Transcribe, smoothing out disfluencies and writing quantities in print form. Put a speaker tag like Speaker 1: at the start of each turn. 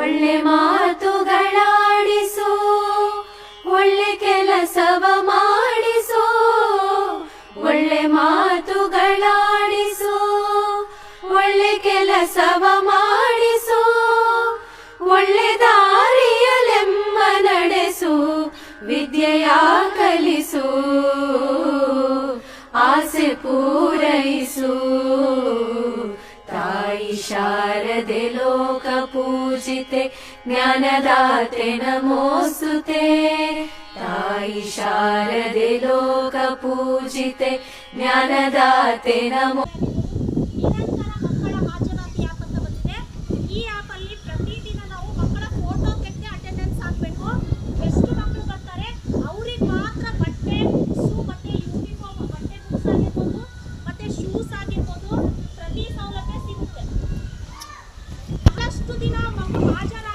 Speaker 1: ಒಳ್ಳೆ ಮಾತುಗಳಾಡಿಸು, ಒಳ್ಳೆ ಕೆಲಸವ ಮಾಡಿಸು, ಒಳ್ಳೆ ಮಾತುಗಳಾಡಿಸು, ಒಳ್ಳೆ ಕೆಲಸವ ಮಾಡಿಸು, ಒಳ್ಳೆ ದಾರಿಯಲೆಮ್ಮ ನಡೆಸು, ವಿದ್ಯೆಯ ಕಲಿಸು, ಆಸೆ ಪೂರೈಸು. ತಾಯಿ ಶಾರದೆ ಲೋಕ ಪೂಜಿತೆ, ಜ್ಞಾನದಾತೆ ನಮೋಸ್ತುತೆ. ತಾಯಿ ಶಾರದೆ ಲೋಕ ಪೂಜಿತೆ, ಜ್ಞಾನದಾತೆ ನಮೋ.
Speaker 2: ನಿರಂತರ ಮಕ್ಕಳ ಹಾಜರಾತಿ ಆ್ಯಪ್ ಅಂತ ಬಂದಿದೆ. ಈ ಆ್ಯಪ್ ಅಲ್ಲಿ ಪ್ರತಿದಿನ ನಾವು ಮಕ್ಕಳ ಫೋಟೋ ತೆಗೆದು ಅಟೆಂಡೆನ್ಸ್ ಹಾಕಬೇಕು. ಎಷ್ಟು ಮಕ್ಕಳು ಬರ್ತಾರೆ ಅವ್ರಿಗೆ ಮಾತ್ರ ಬಟ್ಟೆ, ಬುಕ್ಸು ಮತ್ತೆ ಯೂನಿಫಾರ್ಮ್, ಬಟ್ಟೆ ಬುಕ್ಸ್ ಆಗಿರ್ಬೋದು ಮತ್ತೆ ಶೂಸ್ ಆಗಿರ್ಬೋದು ಪ್ರತಿ ಸೌಲಭ್ಯ ಸಿಗುತ್ತೆ. ಬಹಳಷ್ಟು ದಿನ ಮಕ್ಕಳು ಹಾಜರಾತಿ